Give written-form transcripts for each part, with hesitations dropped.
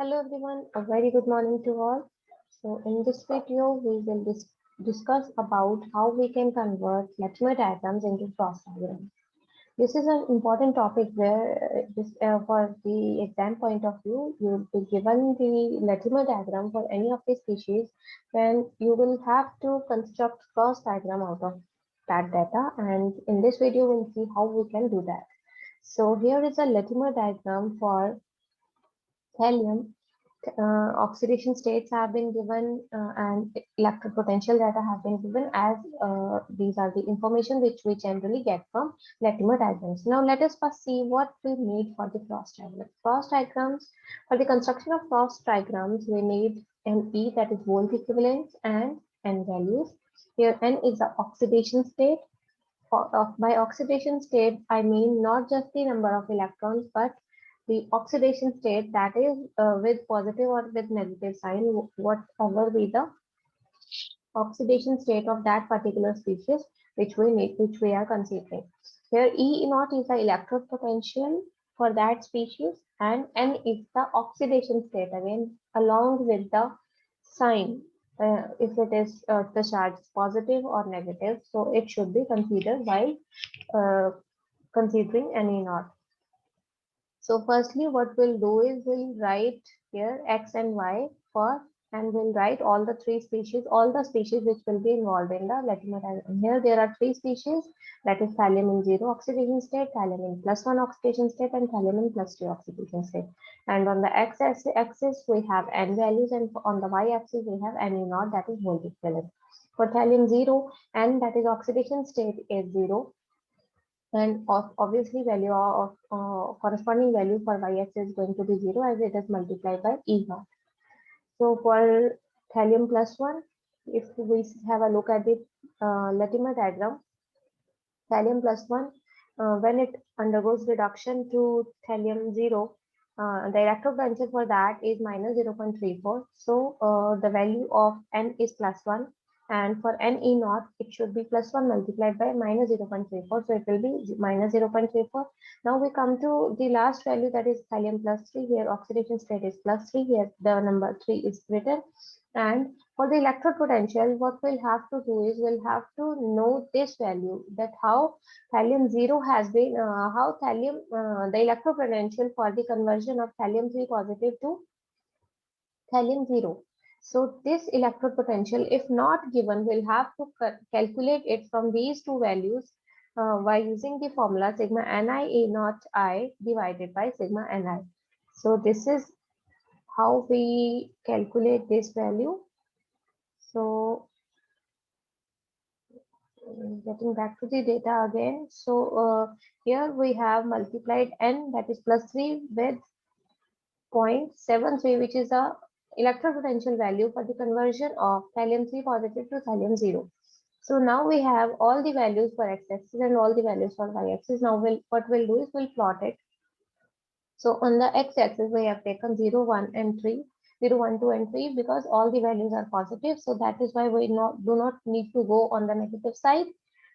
Hello everyone, a very good morning to all. So in this video, we will discuss about how we can convert Latimer diagrams into cross diagrams. This is an important topic where for the exam point of view, you will be given the Latimer diagram for any of the species, then you will have to construct cross diagram out of that data. And in this video, we'll see how we can do that. So here is a Latimer diagram for thallium. Oxidation states have been given and electric potential data have been given as these are the information which we generally get from Latimer diagrams. Now let us first see what we need for the cross diagram. Cross diagrams, for the construction of cross diagrams, we need an E, that is volt equivalence, and N values. Here N is the oxidation state. By oxidation state, I mean not just the number of electrons, but the oxidation state, that is with positive or with negative sign, whatever be the oxidation state of that particular species which we are considering. Here E naught is the electrode potential for that species, and N is the oxidation state again along with the sign. If it is the charge is positive or negative, so it should be considered while considering N E naught. So firstly, what we'll do is we'll write here X and Y for, and we'll write all the three species, all the species which will be involved in the Latimer diagram. Here there are three species, that is thallium in 0 oxidation state, thallium in +1 oxidation state, and thallium in +2 oxidation state. And on the x-axis we have N values, and on the y-axis we have Ne naught, that is volt equivalent. For thallium 0, N, that is oxidation state, is 0, and obviously value of corresponding value for y-axis is going to be 0 as it is multiplied by E naught. So for thallium +1, if we have a look at the Latimer diagram, thallium +1, when it undergoes reduction to thallium 0, the electron potential for that is -0.34. So the value of N is +1, and for Ne naught, it should be +1 multiplied by -0.34. So it will be -0.34. Now we come to the last value, that is thallium +3. Here oxidation state is +3. Here the number 3 is written. And for the electrode potential, what we'll have to do is we'll have to know this value, that how thallium 0 has been, how thallium, the electrode potential for the conversion of thallium 3 positive to thallium 0. So this electrode potential, if not given, we'll have to calculate it from these two values by using the formula sigma Ni A naught I divided by sigma Ni. So this is how we calculate this value. So getting back to the data again. So here we have multiplied N, that is +3, with 0.73, which is the electrode potential value for the conversion of thallium 3 positive to thallium 0. So now we have all the values for x-axis and all the values for y-axis. Now what we'll do is we'll plot it. So on the x-axis, we have taken 0, 1, and 3. 0, 1, 2, and 3, because all the values are positive. So that is why we do not need to go on the negative side.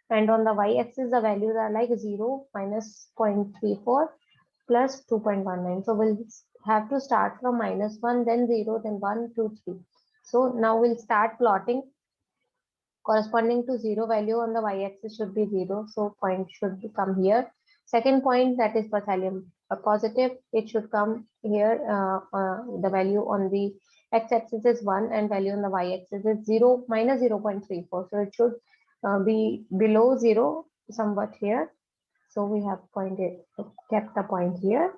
And on the y-axis, the values are like 0, -0.34, plus 2.19. So we'll have to start from -1, then 0, then 1, 2, 3. So now we'll start plotting corresponding to 0 value on the y-axis should be 0. So point should come here. Second point, that is for thallium positive, it should come here. The value on the x-axis is 1 and value on the y-axis is 0, -0.34. So it should be below 0 somewhat here. So we have kept the point here.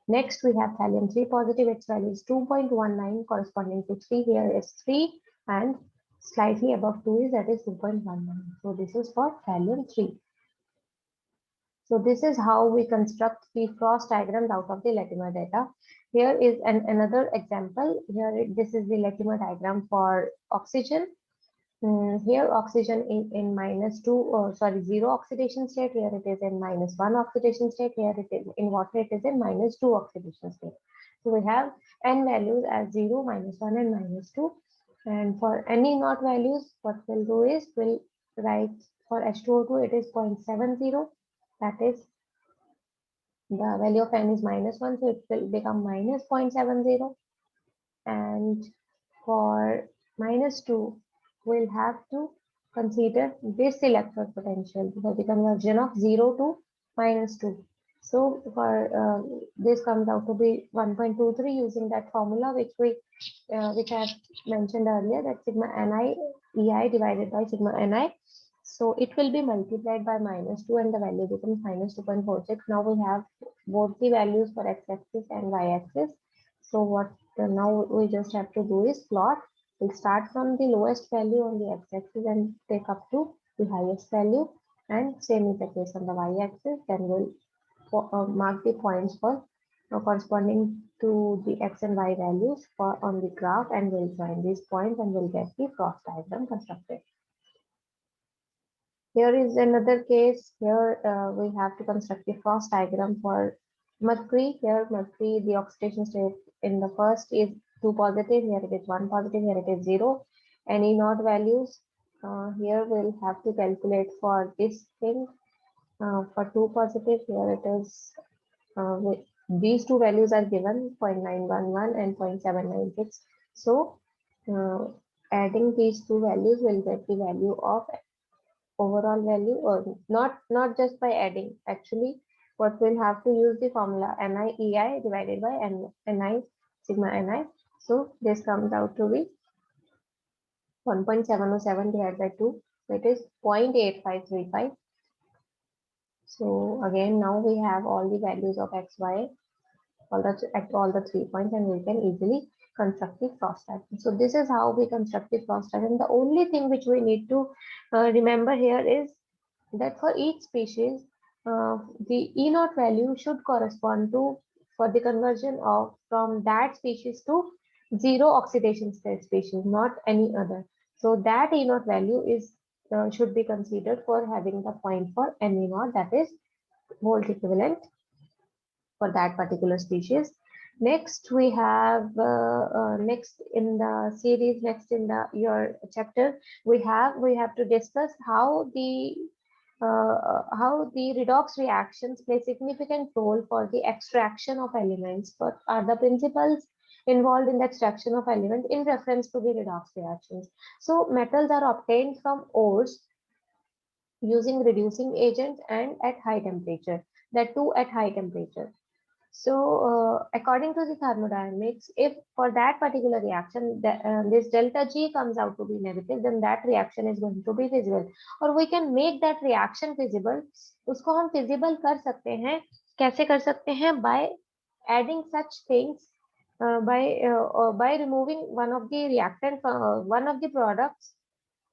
Next, we have thallium 3 positive, its value is 2.19, corresponding to 3. Here is 3, and slightly above 2 is, that is 2.19. So this is for thallium 3. So this is how we construct the cross diagrams out of the Latimer data. Here is another example. Here this is the Latimer diagram for oxygen. Here oxygen in -2, 0 oxidation state. Here it is in -1 oxidation state. Here it is in water, it is in -2 oxidation state. So we have N values as 0, -1, and -2. And for any naught values, what we'll do is we'll write for H2O2, it is 0.70. That is, the value of N is -1, so it will become -0.70. and for -2 we'll have to consider this electrode potential for the conversion of 0 to -2. So for this comes out to be 1.23 using that formula which I have mentioned earlier, that sigma ni ei divided by sigma ni. So it will be multiplied by -2 and the value becomes -2.46. Now we have both the values for x-axis and y-axis. So what now we just have to do is plot. We'll start from the lowest value on the x-axis and take up to the highest value, and same is the case on the y-axis. Then we'll mark the points for corresponding to the x and y values for on the graph, and we'll join these points and we'll get the cross diagram constructed. Here is another case. Here we have to construct the cross diagram for mercury. Here mercury, the oxidation state in the first is 2 positive, here it is 1 positive, here it is 0. Any not values, here we'll have to calculate for this thing. For 2 positive, here it is, these two values are given 0.911 and 0.796. So adding these two values will get the value of overall value, or not just by adding. Actually, what we'll have to use the formula ni ei divided by ni sigma ni. So this comes out to be 1.707 divided by 2. So it is 0.8535. So again, now we have all the values of x, y, at all the 3 points, and we can easily construct the cross diagram. So this is how we construct the cross diagram. The only thing which we need to remember here is that for each species, the E naught value should correspond to, for the conversion of from that species to 0 oxidation state species, not any other. So that E naught value is should be considered for having the point for Ne naught, that is volt equivalent for that particular species. Next we have next in the series, next in the your chapter, we have to discuss how the redox reactions play significant role for the extraction of elements. What are the principles involved in the extraction of element in reference to the redox reactions? So metals are obtained from ores using reducing agents and at high temperature, that too at high temperature. So according to the thermodynamics, if for that particular reaction this delta G comes out to be negative, then that reaction is going to be visible. Or we can make that reaction visible. उसको हम visible कर सकते हैं. कैसे कर सकते हैं? By adding such things, by removing one of the reactant, one of the products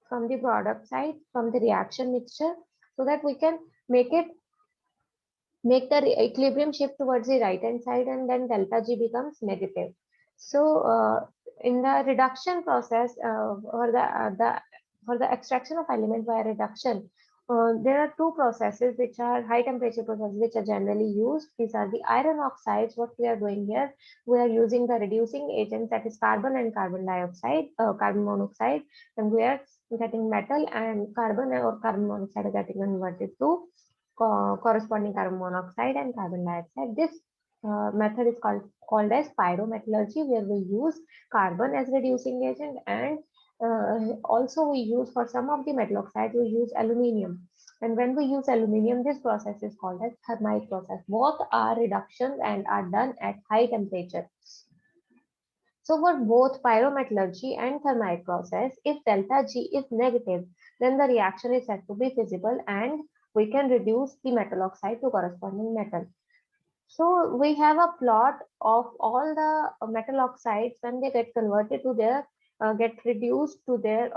from the product side, from the reaction mixture, so that we can make the equilibrium shift towards the right hand side, and then delta G becomes negative. So in the reduction process, for the extraction of element by reduction, there are two processes which are high temperature processes which are generally used. These are the iron oxides. What we are doing here, we are using the reducing agents, that is carbon and carbon dioxide, carbon monoxide, and we are getting metal, and carbon or carbon monoxide are getting converted to corresponding carbon monoxide and carbon dioxide. This method is called as pyrometallurgy, where we use carbon as reducing agent, and also we use, for some of the metal oxides, we use aluminium. And when we use aluminium, this process is called as thermite process. Both are reductions and are done at high temperature. So for both pyrometallurgy and thermite process, if delta G is negative, then the reaction is said to be feasible, and we can reduce the metal oxide to corresponding metal. So we have a plot of all the metal oxides when they get converted to their get reduced to their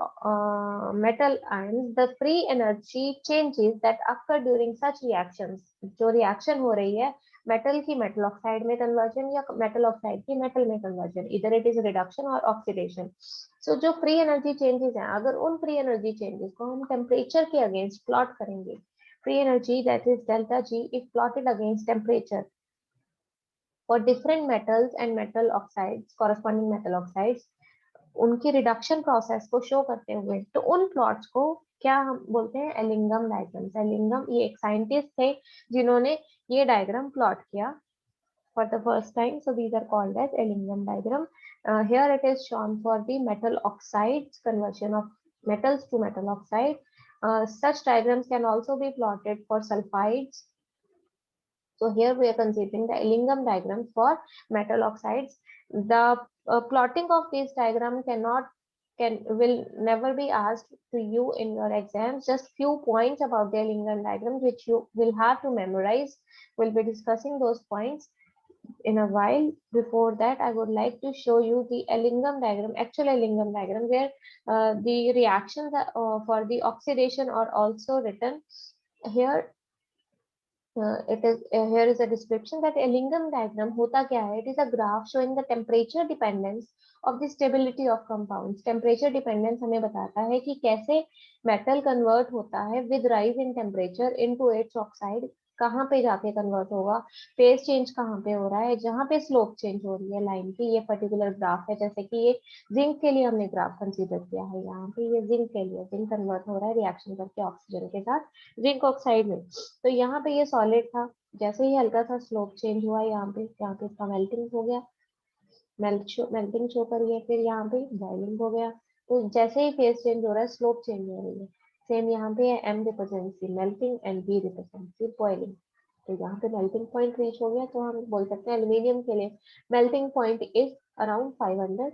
metal ions, the free energy changes that occur during such reactions. जो reaction हो रही है metal की metal oxide में conversion या metal oxide की metal में conversion, either it is reduction or oxidation. So जो free energy changes हैं, अगर उन free energy changes को हम temperature के against plot करेंगे, free energy, that is delta G, if plotted against temperature for different metals and metal oxides, corresponding metal oxides, उनकी reduction process को शो करते हुए, तो उन प्लॉट्स को क्या हम बोलते हैं? Ellingham diagram. एलिंगम ये एक साइंटिस्ट थे जिन्होंने ये डायग्राम प्लॉट किया for the first time. So these are called as Ellingham diagram. Here it is shown for the metal oxides, conversion of metals to metal oxide. Such diagrams can also be plotted for sulfides. So here we are considering the Ellingham diagram for metal oxides. The plotting of this diagram will never be asked to you in your exams. Just few points about the Ellingham diagram which you will have to memorize. We'll be discussing those points in a while. Before that, I would like to show you the Ellingham diagram, actual Ellingham diagram, where the reactions for the oxidation are also written here. Here is a description that Ellingham diagram hota kya hai? It is a graph showing the temperature dependence of the stability of compounds. Temperature dependence हमें बताता है कि कैसे metal convert होता है with rise in temperature into its oxide. कहाँ पे जाके कन्वर्ट होगा, फेज चेंज कहाँ पे हो रहा है, जहाँ पे स्लोप चेंज हो रही है लाइन की, ये पर्टिकुलर ग्राफ है. जैसे कि ये जिंक के लिए हमने ग्राफ कंसीडर किया है, यहाँ पे ये जिंक के लिए, जिंक कन्वर्ट हो रहा है रिएक्शन करके ऑक्सीजन के साथ जिंक ऑक्साइड में. तो यहाँ पे ये सॉलिड था, जैसे ही हल्का सा स्लोप चेंज हुआ यहाँ पे इसका मेल्टिंग हो गया, मेल्टिंग शो करिए, फिर यहाँ पे बॉइलिंग हो गया. तो जैसे ही फेज चेंज हो रहा है स्लोप चेंज हो रही है. सेम यहाँ पे है, M represents the melting and B represents the boiling. तो यहाँ पे मेल्टिंग पॉइंट रीच हो गया, तो हम बोल सकते हैं एल्यूमिनियम के लिए melting point is around 500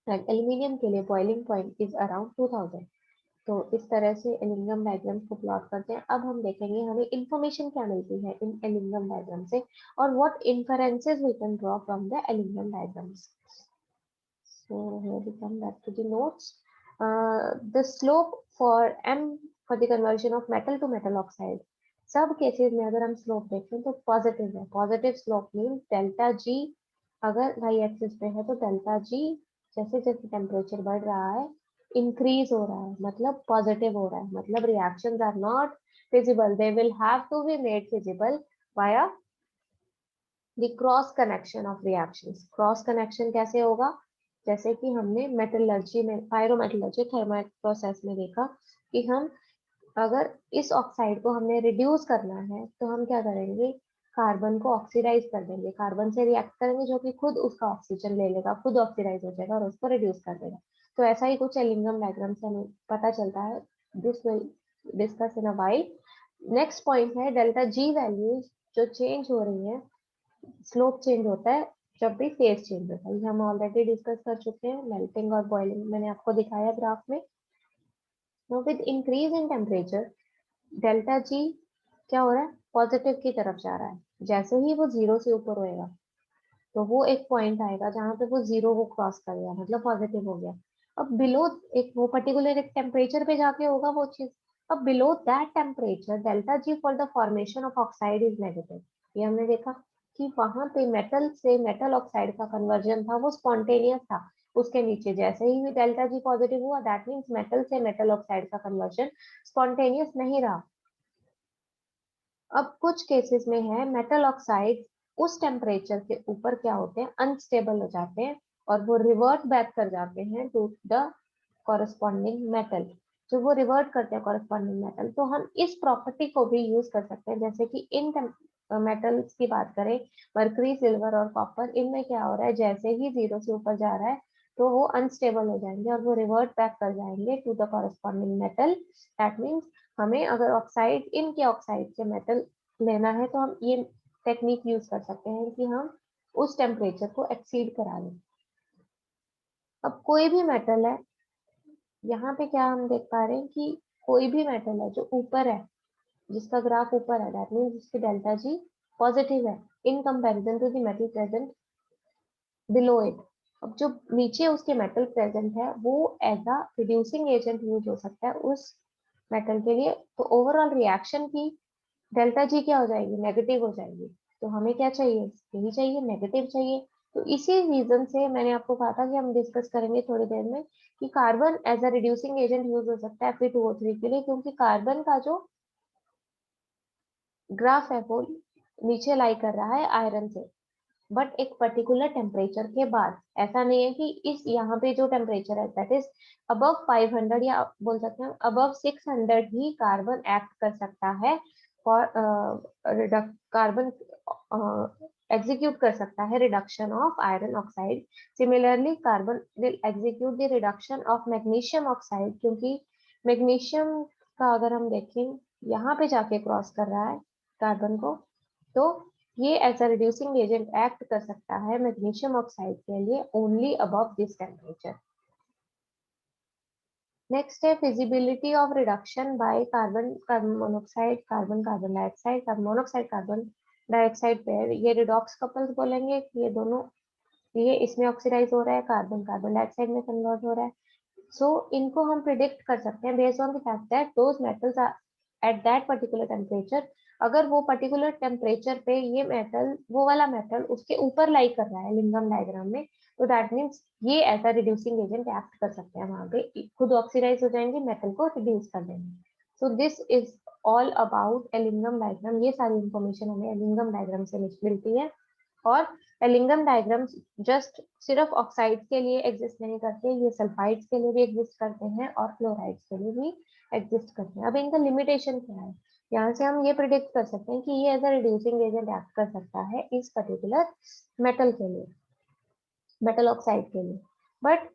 and aluminium के लिए बॉइलिंग पॉइंट इज अराउंड 2000. तो इस तरह से एलिंगम डायग्राम को प्लॉट करते हैं. अब हम देखेंगे हमें इंफॉर्मेशन क्या मिलती है इन एलिंगम डायग्राम से और what inferences we can draw from the Ellingham diagrams. So here we come back to the notes. The slope for M for the conversion of metal to metal oxide. सब cases में अगर हम slope देखें तो positive है. Positive slope mean delta G अगर Y axis पे है तो डेल्टा जी जैसे जैसे टेम्परेचर बढ़ रहा है इंक्रीज हो रहा है, मतलब पॉजिटिव हो रहा है, मतलब reactions are not feasible, they will have to be made feasible via the cross connection of reactions. Cross connection कैसे होगा? जैसे कि हमने मेटलर्जी में, पायरोमेटलर्जी थर्मल प्रोसेस में देखा कि हम अगर इस ऑक्साइड को हमने रिड्यूस करना है तो हम क्या करेंगे, कार्बन को ऑक्सीडाइज कर देंगे, कार्बन से रिएक्ट करेंगे जो कि खुद उसका ऑक्सीजन ले लेगा, खुद ऑक्सीडाइज हो जाएगा और उसको रिड्यूस कर देगा. तो ऐसा ही कुछ एलिंगम डायग्राम से हमें पता चलता है. This will discuss in a while. Next point है डेल्टा जी वैल्यूज जो चेंज हो रही है, स्लोप चेंज होता है जब भी फेज चेंज होता है. ये हम ऑलरेडी डिस्कस कर चुके हैं, मेल्टिंग और बॉइलिंग मैंने आपको दिखाया ग्राफ में. Now with increase in temperature, delta G क्या हो रहा है, पॉजिटिव की तरफ जा रहा है. जैसे ही वो जीरो से ऊपर होएगा तो वो एक पॉइंट आएगा जहां पे वो जीरो को क्रॉस कर गया, मतलब पॉजिटिव हो गया. अब बिलो एक वो पर्टिकुलर एक टेम्परेचर पे जाके होगा वो चीज. अब below that temperature delta G for the formation of oxide is negative. ये हमने देखा कि वहां पे मेटल से मेटल ऑक्साइड का कन्वर्जन था वो स्पॉन्टेनियस था. उसके नीचे जैसे ही डेल्टा जी पॉजिटिव हुआ दैट मीन्स मेटल से मेटल ऑक्साइड का कन्वर्जन स्पॉन्टेनियस नहीं रहा. अब कुछ केसेस में है मेटल ऑक्साइड उस टेम्परेचर के ऊपर क्या होते हैं, अनस्टेबल हो जाते हैं और वो रिवर्ट बैक कर जाते हैं टू द कॉरेस्पॉन्डिंग मेटल. जो वो रिवर्ट करते हैं कॉरेस्पॉन्डिंग मेटल, तो हम इस प्रॉपर्टी को भी यूज कर सकते हैं. जैसे कि इन मेटल्स की बात करें, मरकरी, सिल्वर और कॉपर, इनमें क्या हो रहा है, जैसे ही जीरो से ऊपर जा रहा है तो वो अनस्टेबल हो जाएंगे और वो रिवर्ट बैक कर जाएंगे to the corresponding metal. That means हमें अगर ऑक्साइड, इनके ऑक्साइड से मेटल लेना है तो हम ये टेक्निक यूज कर सकते हैं कि हम उस टेम्परेचर को एक्सीड करा लें. अब कोई भी मेटल है, यहाँ पे क्या हम देख पा रहे हैं कि कोई भी मेटल है जो ऊपर है, जिसका ग्राफ ऊपर है, दैट मीन्स जिसकी डेल्टा जी पॉजिटिव है in comparison to the metal present below it. अब जो नीचे उसके मेटल प्रेजेंट है वो as a reducing agent use हो सकता है उस मेटल के लिए. तो ओवरऑल रिएक्शन की डेल्टा जी क्या हो जाएगी, नेगेटिव हो जाएगी. तो हमें क्या चाहिए, यही चाहिए, नेगेटिव चाहिए. तो इसी रीजन से मैंने आपको कहा था कि हम डिस्कस करेंगे थोड़ी देर में कि carbon as a reducing agent use हो सकता है Fe2O3 के लिए, क्योंकि कार्बन का जो ग्राफ है वो नीचे लाई कर रहा है आयरन से, बट एक पर्टिकुलर टेम्परेचर के बाद. ऐसा नहीं है कि इस यहाँ पे जो टेम्परेचर है दैट इज अबव 500 या बोल सकते हैं अबव 600 ही कार्बन एक्ट कर सकता है फॉर कार्बन एग्जीक्यूट कर सकता है reduction of iron oxide. Similarly carbon will execute the reduction of magnesium oxide, क्योंकि मैग्नीशियम का अगर हम देखें यहाँ पे जाके क्रॉस कर रहा है कार्बन को, तो ये as a reducing agent act कर सकता है मैग्नीशियम ऑक्साइड के लिए only above this temperature. Next है feasibility of reduction by carbon carbon monoxide carbon carbon dioxide carbon monoxide carbon dioxide pair. ये रिडॉक्स कपल्स बोलेंगे कि ये दोनों, ये इसमें ऑक्सीडाइज हो रहा है, कार्बन कार्बन डाइऑक्साइड में कन्वर्ट हो रहा है। सो इनको हम प्रिडिक्ट कर सकते हैं based on the fact that those metals are at that particular temperature. अगर वो पर्टिकुलर टेम्परेचर पे ये मेटल, वो वाला मेटल उसके ऊपर लाई कर रहा है लिंगम डायग्राम में, तो दैट मीन्स ये ऐसा रिड्यूसिंग एजेंट एक्ट कर सकते हैं, वहां पे खुद ऑक्सीडाइज हो जाएंगे, मेटल को रिड्यूस कर देंगे। So this is all about Ellingham diagram. ये सारी इंफॉर्मेशन हमें एलिंगम डायग्राम से मिलती है। और एलिंगम डायग्राम्स जस्ट सिर्फ ऑक्साइड्स के लिए एग्जिस्ट नहीं करते, ये सल्फाइड्स के लिए भी एग्जिस्ट करते हैं और क्लोराइड्स के लिए भी एग्जिस्ट करते हैं। अब इनका लिमिटेशन क्या है, यहाँ से हम ये प्रिडिक्ट कर सकते हैं कि ये as a reducing agent act कर सकता है इस पर्टिकुलर मेटल के लिए, मेटल ऑक्साइड के लिए। बट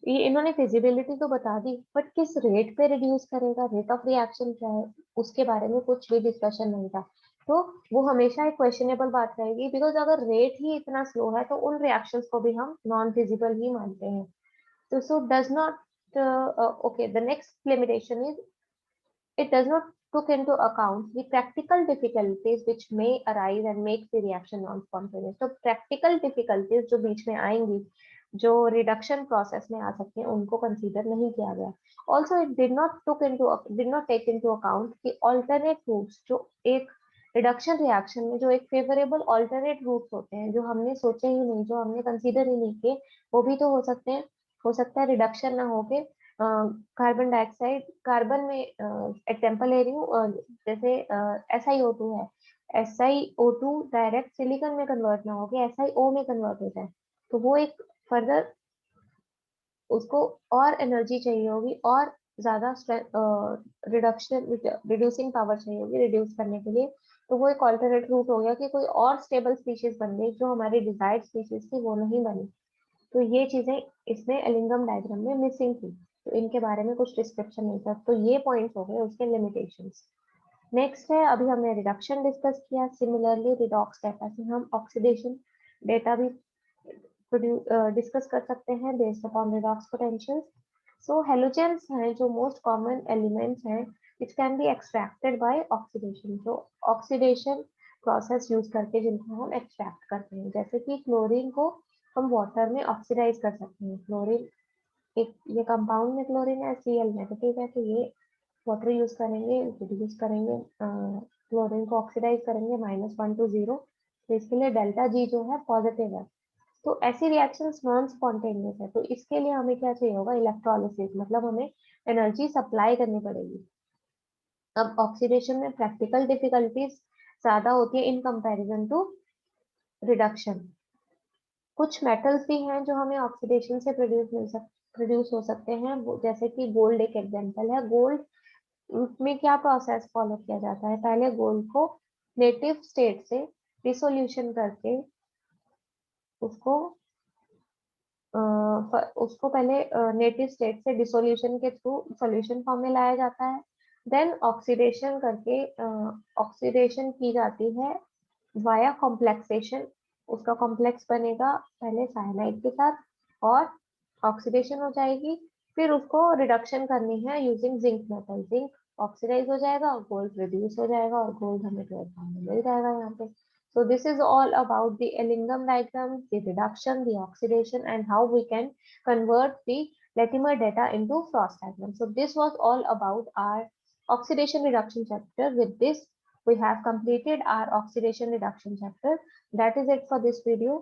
ये इन्होंने फिजिबिलिटी तो बता दी, बट किस रेट पे रिड्यूस करेगा, रेट ऑफ रिएक्शन क्या है, उसके बारे में कुछ भी डिस्कशन नहीं था। तो वो हमेशा एक क्वेश्चनेबल बात रहेगी, बिकॉज अगर रेट ही इतना स्लो है तो उन रिएक्शंस को भी हम नॉन फिजिबल ही मानते हैं। तो so does not okay, the next limitation is it does not took into account the practical difficulties which may arise and make the reaction non-spontaneous। तो practical difficulties जो बीच में आएंगी, जो रिडक्शन प्रोसेस में आ सकते हैं, उनको कंसीडर नहीं किया गया। Also it did not take into account कि alternate routes, जो एक रिडक्शन रिएक्शन में जो एक फेवरेबल ऑल्टरनेट रूट्स होते हैं, जो हमने सोचे ही नहीं, जो हमने कंसीडर ही नहीं किए, वो भी तो हो सकते हैं। हो सकता है रिडक्शन ना होके कार्बन डाइऑक्साइड, कार्बन में एग्जाम्पल ले रही हूँ, जैसे SiO2 है, SiO2 डायरेक्ट सिलिकॉन में कन्वर्ट ना होके SiO में कन्वर्ट हो जाए, तो वो एक फर्दर उसको और एनर्जी चाहिए होगी और ज्यादा रिडक्शन रिड्यूसिंग पावर चाहिए होगी रिड्यूस करने के लिए। तो वो एक ऑल्टरनेट रूट हो गया कि कोई और स्टेबल स्पीशीज बन गई जो हमारी डिजायर्ड स्पीशीज थी, वो नहीं बनी। तो ये चीजें इसमें एलिंगम डायग्राम में मिसिंग थी, तो इनके बारे में कुछ डिस्क्रिप्शन नहीं था। तो ये पॉइंट्स हो गए उसके लिमिटेशंस। नेक्स्ट है, अभी हमने रिडक्शन डिस्कस किया। सिमिलरली रिडॉक्स डेटा से हम ऑक्सीडेशन डेटा भी डिस्कस कर सकते हैं बेस्ड अपॉन रिडॉक्स पोटेंशियल्स। सो हेलोजेंस हैं जो मोस्ट कॉमन एलिमेंट्स हैं which can be extracted bye oxidation, जो ऑक्सीडेशन प्रोसेस यूज करके जिनको हम एक्सट्रैक्ट करते हैं। जैसे कि क्लोरीन को हम वाटर में ऑक्सीडाइज कर सकते हैं। क्लोरीन एक, ये कंपाउंड में क्लोरीन है, Cl नेगेटिव है, तो ये वाटर यूज करेंगे, रिड्यूस करेंगे, क्लोरीन को ऑक्सीडाइज करेंगे -1 to 0, तो इसके लिए डेल्टा G जो है पॉजिटिव है। तो ऐसी रिएक्शंस नॉन स्पॉन्टेनियस है, तो इसके लिए हमें क्या चाहिए होगा, इलेक्ट्रोलिसिस, मतलब हमें एनर्जी सप्लाई करनी पड़ेगी। अब ऑक्सीडेशन में प्रैक्टिकल डिफिकल्टीज ज्यादा होती है इन कंपैरिजन टू रिडक्शन। कुछ मेटल्स भी हैं जो हमें ऑक्सीडेशन से प्रोड्यूस हो सकते हैं, जैसे कि गोल्ड एक एग्जांपल है। गोल्ड में क्या प्रोसेस फॉलो किया जाता है, पहले गोल्ड को नेटिव स्टेट से डिसोल्यूशन करके उसको उसको पहले नेटिव स्टेट से डिसोल्यूशन के थ्रू सॉल्यूशन फॉर्म में लाया जाता है। देन ऑक्सीडेशन करके ऑक्सीडेशन की जाती है वाया कॉम्प्लेक्सेशन। उसका कॉम्प्लेक्स बनेगा पहले साइनाइड के साथ और ऑक्सीडेशन हो जाएगी। फिर उसको रिडक्शन करनी है using zinc metal. Zinc oxidize हो जाएगा, गोल्ड रिड्यूस हो जाएगा और गोल्ड हमें मिल जाएगा यहाँ पे। So this is all about the Ellingham diagram, the reduction, the oxidation, and how we can convert the Latimer data into Frost diagram. So this was all about our oxidation reduction chapter. With this, we have completed our oxidation reduction chapter. That is it for this video.